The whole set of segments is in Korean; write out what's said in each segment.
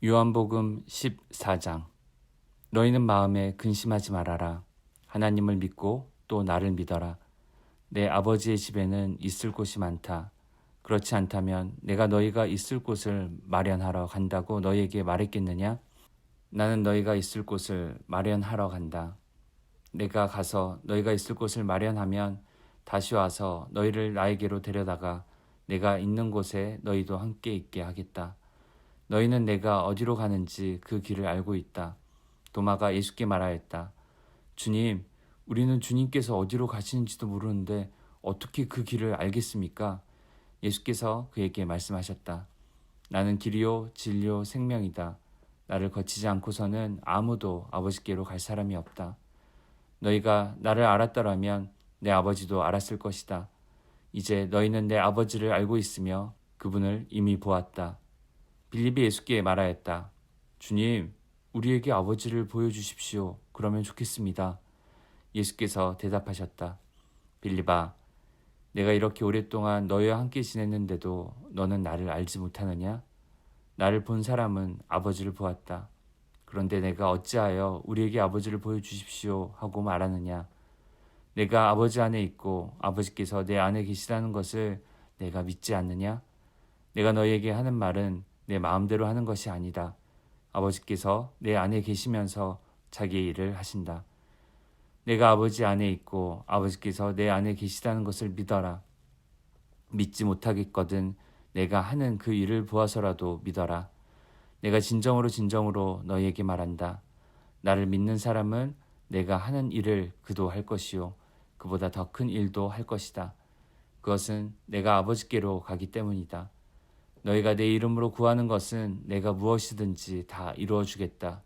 요한복음 14장. 너희는 마음에 근심하지 말아라. 하나님을 믿고 또 나를 믿어라. 내 아버지의 집에는 있을 곳이 많다. 그렇지 않다면 내가 너희가 있을 곳을 마련하러 간다고 너희에게 말했겠느냐? 나는 너희가 있을 곳을 마련하러 간다. 내가 가서 너희가 있을 곳을 마련하면 다시 와서 너희를 나에게로 데려다가 내가 있는 곳에 너희도 함께 있게 하겠다. 너희는 내가 어디로 가는지 그 길을 알고 있다. 도마가 예수께 말하였다. 주님, 우리는 주님께서 어디로 가시는지도 모르는데 어떻게 그 길을 알겠습니까? 예수께서 그에게 말씀하셨다. 나는 길이요 진리요 생명이다. 나를 거치지 않고서는 아무도 아버지께로 갈 사람이 없다. 너희가 나를 알았더라면 내 아버지도 알았을 것이다. 이제 너희는 내 아버지를 알고 있으며 그분을 이미 보았다. 빌립이 예수께 말하였다. 주님, 우리에게 아버지를 보여주십시오. 그러면 좋겠습니다. 예수께서 대답하셨다. 빌립아, 내가 이렇게 오랫동안 너희와 함께 지냈는데도 너는 나를 알지 못하느냐? 나를 본 사람은 아버지를 보았다. 그런데 내가 어찌하여 우리에게 아버지를 보여주십시오 하고 말하느냐? 내가 아버지 안에 있고 아버지께서 내 안에 계시다는 것을 내가 믿지 않느냐? 내가 너희에게 하는 말은 내 마음대로 하는 것이 아니다. 아버지께서 내 안에 계시면서 자기의 일을 하신다. 내가 아버지 안에 있고 아버지께서 내 안에 계시다는 것을 믿어라. 믿지 못하겠거든 내가 하는 그 일을 보아서라도 믿어라. 내가 진정으로 너희에게 말한다. 나를 믿는 사람은 내가 하는 일을 그도 할 것이요 그보다 더 큰 일도 할 것이다. 그것은 내가 아버지께로 가기 때문이다. 너희가 내 이름으로 구하는 것은 내가 무엇이든지 다 이루어 주겠다.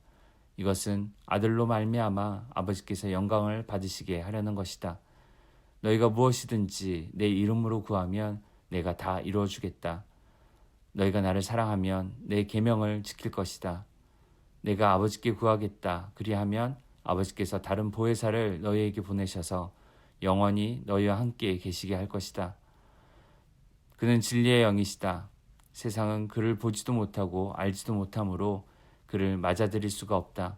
이것은 아들로 말미암아 아버지께서 영광을 받으시게 하려는 것이다. 너희가 무엇이든지 내 이름으로 구하면 내가 다 이루어 주겠다. 너희가 나를 사랑하면 내 계명을 지킬 것이다. 내가 아버지께 구하겠다. 그리하면 아버지께서 다른 보혜사를 너희에게 보내셔서 영원히 너희와 함께 계시게 할 것이다. 그는 진리의 영이시다. 세상은 그를 보지도 못하고 알지도 못하므로 그를 맞아들일 수가 없다.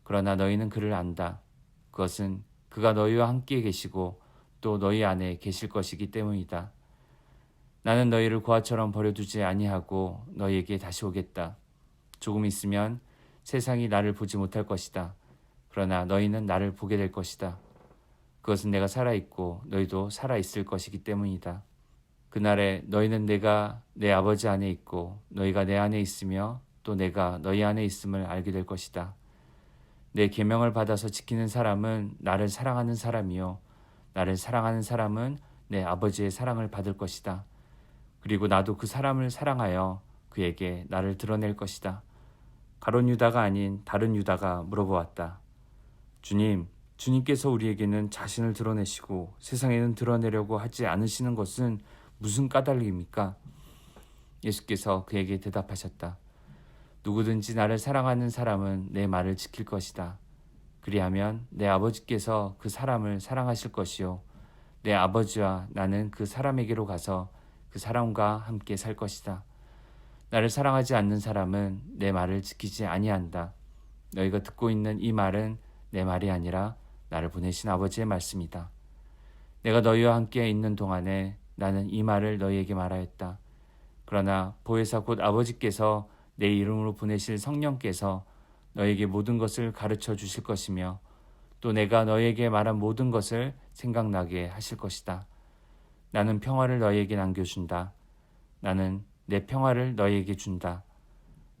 그러나 너희는 그를 안다. 그것은 그가 너희와 함께 계시고 또 너희 안에 계실 것이기 때문이다. 나는 너희를 고아처럼 버려두지 아니하고 너희에게 다시 오겠다. 조금 있으면 세상이 나를 보지 못할 것이다. 그러나 너희는 나를 보게 될 것이다. 그것은 내가 살아있고 너희도 살아있을 것이기 때문이다. 그날에 너희는 내가 내 아버지 안에 있고 너희가 내 안에 있으며 또 내가 너희 안에 있음을 알게 될 것이다. 내 계명을 받아서 지키는 사람은 나를 사랑하는 사람이요 나를 사랑하는 사람은 내 아버지의 사랑을 받을 것이다. 그리고 나도 그 사람을 사랑하여 그에게 나를 드러낼 것이다. 가룟 유다가 아닌 다른 유다가 물어보았다. 주님께서 우리에게는 자신을 드러내시고 세상에는 드러내려고 하지 않으시는 것은 무슨 까닭입니까? 예수께서 그에게 대답하셨다. 누구든지 나를 사랑하는 사람은 내 말을 지킬 것이다. 그리하면 내 아버지께서 그 사람을 사랑하실 것이요 내 아버지와 나는 그 사람에게로 가서 그 사람과 함께 살 것이다. 나를 사랑하지 않는 사람은 내 말을 지키지 아니한다. 너희가 듣고 있는 이 말은 내 말이 아니라 나를 보내신 아버지의 말씀이다. 내가 너희와 함께 있는 동안에 나는 이 말을 너희에게 말하였다. 그러나 보혜사 곧 아버지께서 내 이름으로 보내실 성령께서 너희에게 모든 것을 가르쳐 주실 것이며 또 내가 너희에게 말한 모든 것을 생각나게 하실 것이다. 나는 평화를 너희에게 남겨준다. 나는 내 평화를 너희에게 준다.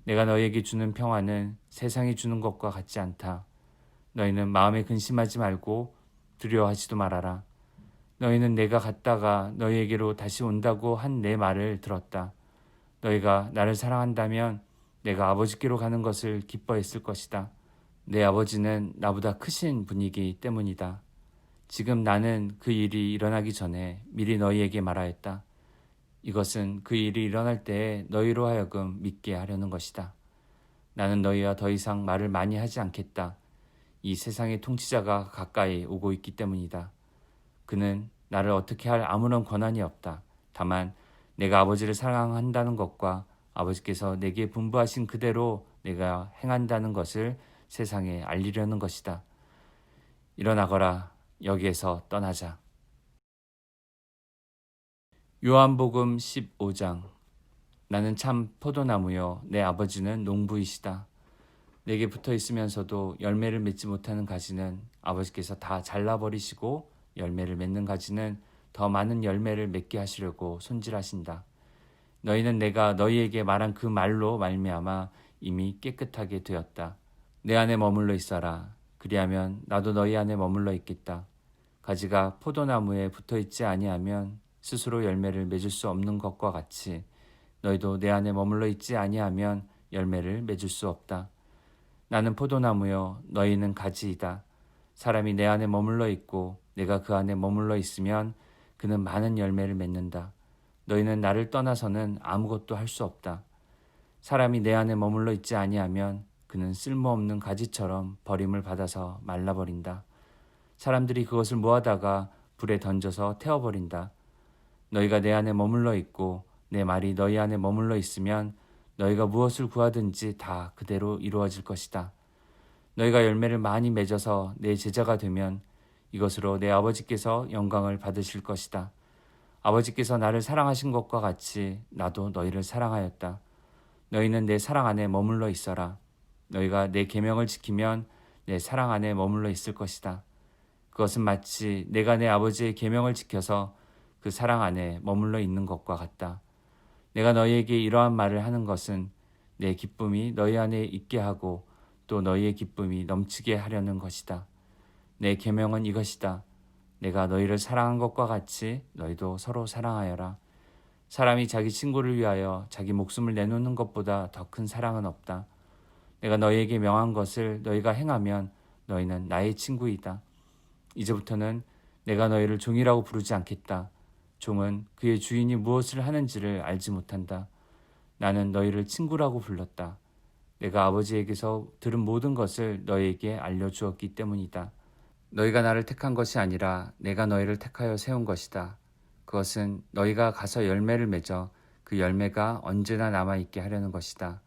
내가 너희에게 주는 평화는 세상이 주는 것과 같지 않다. 너희는 마음에 근심하지 말고 두려워하지도 말아라. 너희는 내가 갔다가 너희에게로 다시 온다고 한 내 말을 들었다. 너희가 나를 사랑한다면 내가 아버지께로 가는 것을 기뻐했을 것이다. 내 아버지는 나보다 크신 분이기 때문이다. 지금 나는 그 일이 일어나기 전에 미리 너희에게 말하였다. 이것은 그 일이 일어날 때에 너희로 하여금 믿게 하려는 것이다. 나는 너희와 더 이상 말을 많이 하지 않겠다. 이 세상의 통치자가 가까이 오고 있기 때문이다. 그는 나를 어떻게 할 아무런 권한이 없다. 다만 내가 아버지를 사랑한다는 것과 아버지께서 내게 분부하신 그대로 내가 행한다는 것을 세상에 알리려는 것이다. 일어나거라. 여기에서 떠나자. 요한복음 15장. 나는 참 포도나무요 내 아버지는 농부이시다. 내게 붙어 있으면서도 열매를 맺지 못하는 가지는 아버지께서 다 잘라버리시고 열매를 맺는 가지는 더 많은 열매를 맺게 하시려고 손질하신다. 너희는 내가 너희에게 말한 그 말로 말미암아 이미 깨끗하게 되었다. 내 안에 머물러 있어라. 그리하면 나도 너희 안에 머물러 있겠다. 가지가 포도나무에 붙어 있지 아니하면 스스로 열매를 맺을 수 없는 것과 같이 너희도 내 안에 머물러 있지 아니하면 열매를 맺을 수 없다. 나는 포도나무요 너희는 가지이다. 사람이 내 안에 머물러 있고 내가 그 안에 머물러 있으면 그는 많은 열매를 맺는다. 너희는 나를 떠나서는 아무것도 할 수 없다. 사람이 내 안에 머물러 있지 아니하면 그는 쓸모없는 가지처럼 버림을 받아서 말라버린다. 사람들이 그것을 모아다가 불에 던져서 태워버린다. 너희가 내 안에 머물러 있고 내 말이 너희 안에 머물러 있으면 너희가 무엇을 구하든지 다 그대로 이루어질 것이다. 너희가 열매를 많이 맺어서 내 제자가 되면 이것으로 내 아버지께서 영광을 받으실 것이다. 아버지께서 나를 사랑하신 것과 같이 나도 너희를 사랑하였다. 너희는 내 사랑 안에 머물러 있어라. 너희가 내 계명을 지키면 내 사랑 안에 머물러 있을 것이다. 그것은 마치 내가 내 아버지의 계명을 지켜서 그 사랑 안에 머물러 있는 것과 같다. 내가 너희에게 이러한 말을 하는 것은 내 기쁨이 너희 안에 있게 하고 또 너희의 기쁨이 넘치게 하려는 것이다. 내 계명은 이것이다. 내가 너희를 사랑한 것과 같이 너희도 서로 사랑하여라. 사람이 자기 친구를 위하여 자기 목숨을 내놓는 것보다 더 큰 사랑은 없다. 내가 너희에게 명한 것을 너희가 행하면 너희는 나의 친구이다. 이제부터는 내가 너희를 종이라고 부르지 않겠다. 종은 그의 주인이 무엇을 하는지를 알지 못한다. 나는 너희를 친구라고 불렀다. 내가 아버지에게서 들은 모든 것을 너희에게 알려주었기 때문이다. 너희가 나를 택한 것이 아니라 내가 너희를 택하여 세운 것이다. 그것은 너희가 가서 열매를 맺어 그 열매가 언제나 남아있게 하려는 것이다.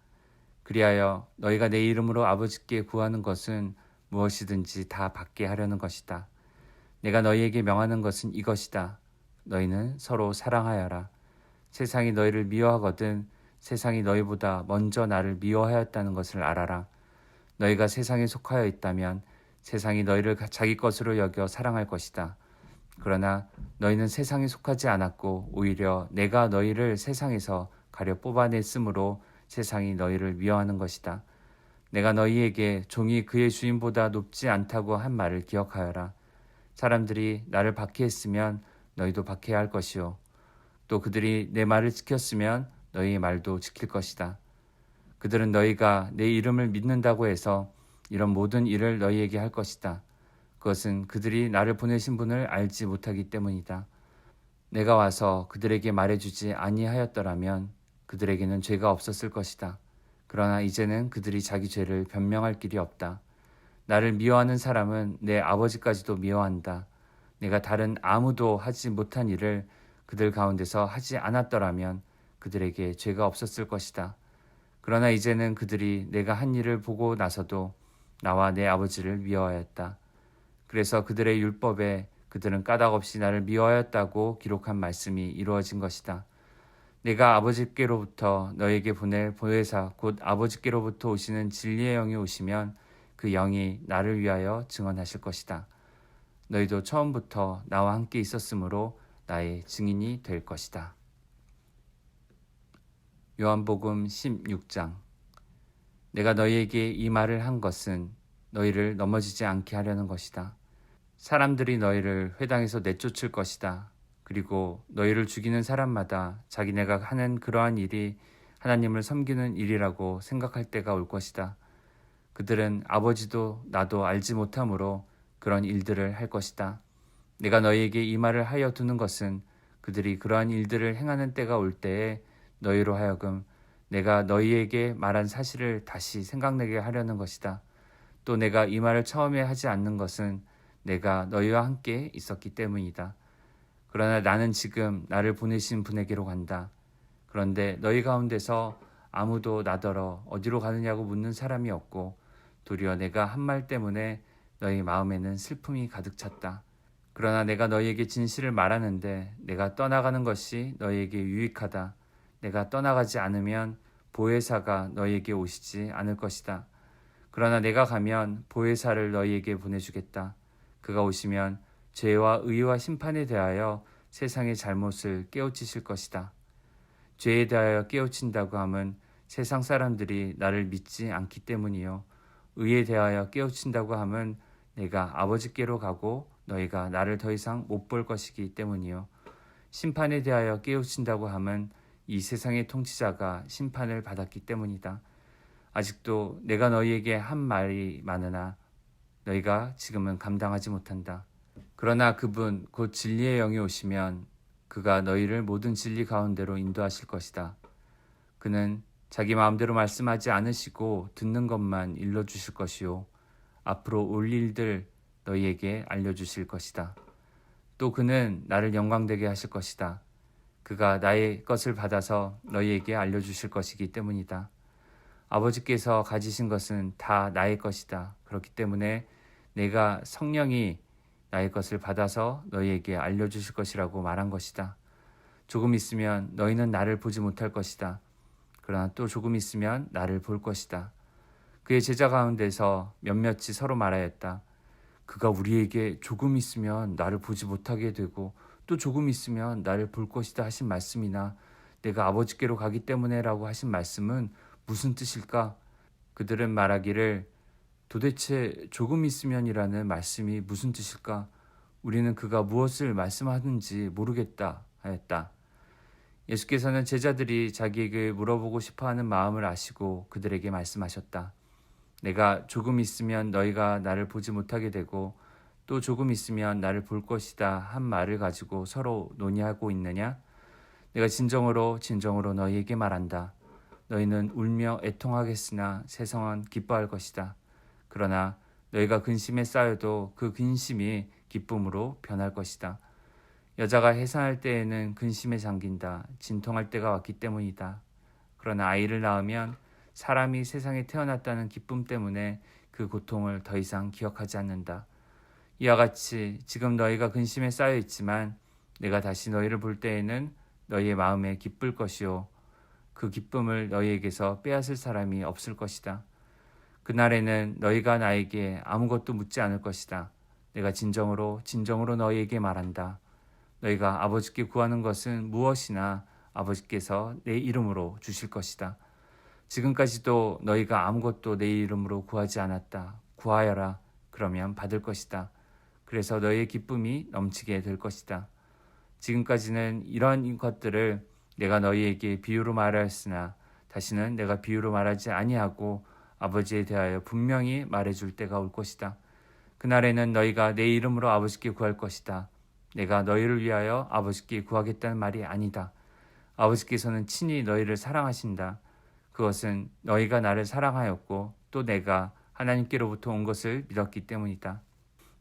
그리하여 너희가 내 이름으로 아버지께 구하는 것은 무엇이든지 다 받게 하려는 것이다. 내가 너희에게 명하는 것은 이것이다. 너희는 서로 사랑하여라. 세상이 너희를 미워하거든 세상이 너희보다 먼저 나를 미워하였다는 것을 알아라. 너희가 세상에 속하여 있다면 세상이 너희를 자기 것으로 여겨 사랑할 것이다. 그러나 너희는 세상에 속하지 않았고 오히려 내가 너희를 세상에서 가려 뽑아냈으므로 세상이 너희를 미워하는 것이다. 내가 너희에게 종이 그의 주인보다 높지 않다고 한 말을 기억하여라. 사람들이 나를 박해했으면 너희도 박해야 할 것이요. 또 그들이 내 말을 지켰으면 너희의 말도 지킬 것이다. 그들은 너희가 내 이름을 믿는다고 해서 이런 모든 일을 너희에게 할 것이다. 그것은 그들이 나를 보내신 분을 알지 못하기 때문이다. 내가 와서 그들에게 말해주지 아니하였더라면 그들에게는 죄가 없었을 것이다. 그러나 이제는 그들이 자기 죄를 변명할 길이 없다. 나를 미워하는 사람은 내 아버지까지도 미워한다. 내가 다른 아무도 하지 못한 일을 그들 가운데서 하지 않았더라면 그들에게 죄가 없었을 것이다. 그러나 이제는 그들이 내가 한 일을 보고 나서도 나와 내 아버지를 미워하였다. 그래서 그들의 율법에 그들은 까닭없이 나를 미워하였다고 기록한 말씀이 이루어진 것이다. 내가 아버지께로부터 너에게 보낼 보혜사 곧 아버지께로부터 오시는 진리의 영이 오시면 그 영이 나를 위하여 증언하실 것이다. 너희도 처음부터 나와 함께 있었으므로 나의 증인이 될 것이다. 요한복음 16장. 내가 너희에게 이 말을 한 것은 너희를 넘어지지 않게 하려는 것이다. 사람들이 너희를 회당에서 내쫓을 것이다. 그리고 너희를 죽이는 사람마다 자기네가 하는 그러한 일이 하나님을 섬기는 일이라고 생각할 때가 올 것이다. 그들은 아버지도 나도 알지 못하므로 그런 일들을 할 것이다. 내가 너희에게 이 말을 하여 두는 것은 그들이 그러한 일들을 행하는 때가 올 때에 너희로 하여금 내가 너희에게 말한 사실을 다시 생각나게 하려는 것이다. 또 내가 이 말을 처음에 하지 않는 것은 내가 너희와 함께 있었기 때문이다. 그러나 나는 지금 나를 보내신 분에게로 간다. 그런데 너희 가운데서 아무도 나더러 어디로 가느냐고 묻는 사람이 없고 도리어 내가 한 말 때문에 너희 마음에는 슬픔이 가득 찼다. 그러나 내가 너희에게 진실을 말하는데 내가 떠나가는 것이 너희에게 유익하다. 내가 떠나가지 않으면 보혜사가 너희에게 오시지 않을 것이다. 그러나 내가 가면 보혜사를 너희에게 보내주겠다. 그가 오시면 죄와 의와 심판에 대하여 세상의 잘못을 깨우치실 것이다. 죄에 대하여 깨우친다고 함은 세상 사람들이 나를 믿지 않기 때문이요. 의에 대하여 깨우친다고 함은 내가 아버지께로 가고 너희가 나를 더 이상 못 볼 것이기 때문이요. 심판에 대하여 깨우친다고 함은 이 세상의 통치자가 심판을 받았기 때문이다. 아직도 내가 너희에게 한 말이 많으나 너희가 지금은 감당하지 못한다. 그러나 그분 곧 진리의 영이 오시면 그가 너희를 모든 진리 가운데로 인도하실 것이다. 그는 자기 마음대로 말씀하지 않으시고 듣는 것만 일러주실 것이요. 앞으로 올 일들 너희에게 알려주실 것이다. 또 그는 나를 영광되게 하실 것이다. 그가 나의 것을 받아서 너희에게 알려주실 것이기 때문이다. 아버지께서 가지신 것은 다 나의 것이다. 그렇기 때문에 내가 성령이 나의 것을 받아서 너희에게 알려주실 것이라고 말한 것이다. 조금 있으면 너희는 나를 보지 못할 것이다. 그러나 또 조금 있으면 나를 볼 것이다. 그의 제자 가운데서 몇몇이 서로 말하였다. 그가 우리에게 조금 있으면 나를 보지 못하게 되고 또 조금 있으면 나를 볼 것이다 하신 말씀이나 내가 아버지께로 가기 때문에라고 하신 말씀은 무슨 뜻일까? 그들은 말하기를 도대체 조금 있으면이라는 말씀이 무슨 뜻일까? 우리는 그가 무엇을 말씀하는지 모르겠다 하였다. 예수께서는 제자들이 자기에게 물어보고 싶어하는 마음을 아시고 그들에게 말씀하셨다. 내가 조금 있으면 너희가 나를 보지 못하게 되고 또 조금 있으면 나를 볼 것이다 한 말을 가지고 서로 논의하고 있느냐? 내가 진정으로 너희에게 말한다. 너희는 울며 애통하겠으나 세상은 기뻐할 것이다. 그러나 너희가 근심에 쌓여도 그 근심이 기쁨으로 변할 것이다. 여자가 해산할 때에는 근심에 잠긴다. 진통할 때가 왔기 때문이다. 그러나 아이를 낳으면 사람이 세상에 태어났다는 기쁨 때문에 그 고통을 더 이상 기억하지 않는다. 이와 같이 지금 너희가 근심에 쌓여 있지만 내가 다시 너희를 볼 때에는 너희의 마음에 기쁠 것이요. 그 기쁨을 너희에게서 빼앗을 사람이 없을 것이다. 그날에는 너희가 나에게 아무것도 묻지 않을 것이다. 내가 진정으로 너희에게 말한다. 너희가 아버지께 구하는 것은 무엇이나 아버지께서 내 이름으로 주실 것이다. 지금까지도 너희가 아무것도 내 이름으로 구하지 않았다. 구하여라. 그러면 받을 것이다. 그래서 너희의 기쁨이 넘치게 될 것이다. 지금까지는 이러한 것들을 내가 너희에게 비유로 말하였으나 다시는 내가 비유로 말하지 아니하고 아버지에 대하여 분명히 말해줄 때가 올 것이다. 그날에는 너희가 내 이름으로 아버지께 구할 것이다. 내가 너희를 위하여 아버지께 구하겠다는 말이 아니다. 아버지께서는 친히 너희를 사랑하신다. 그것은 너희가 나를 사랑하였고 또 내가 하나님께로부터 온 것을 믿었기 때문이다.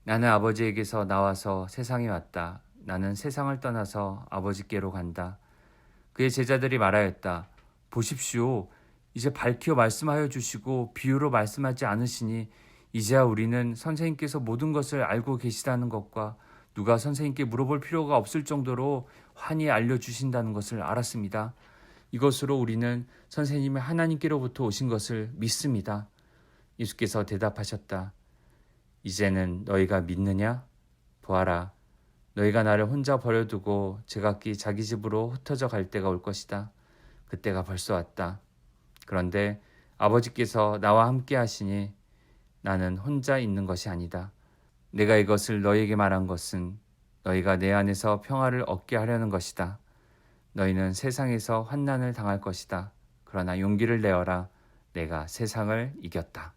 나는 아버지에게서 나와서 세상에 왔다. 나는 세상을 떠나서 아버지께로 간다. 그의 제자들이 말하였다. 보십시오. 이제 밝혀 말씀하여 주시고 비유로 말씀하지 않으시니 이제야 우리는 선생님께서 모든 것을 알고 계시다는 것과 누가 선생님께 물어볼 필요가 없을 정도로 환히 알려주신다는 것을 알았습니다. 이것으로 우리는 선생님이 하나님께로부터 오신 것을 믿습니다. 예수께서 대답하셨다. 이제는 너희가 믿느냐? 보아라. 너희가 나를 혼자 버려두고 제각기 자기 집으로 흩어져 갈 때가 올 것이다. 그때가 벌써 왔다. 그런데 아버지께서 나와 함께 하시니 나는 혼자 있는 것이 아니다. 내가 이것을 너희에게 말한 것은 너희가 내 안에서 평화를 얻게 하려는 것이다. 너희는 세상에서 환난을 당할 것이다. 그러나 용기를 내어라. 내가 세상을 이겼다.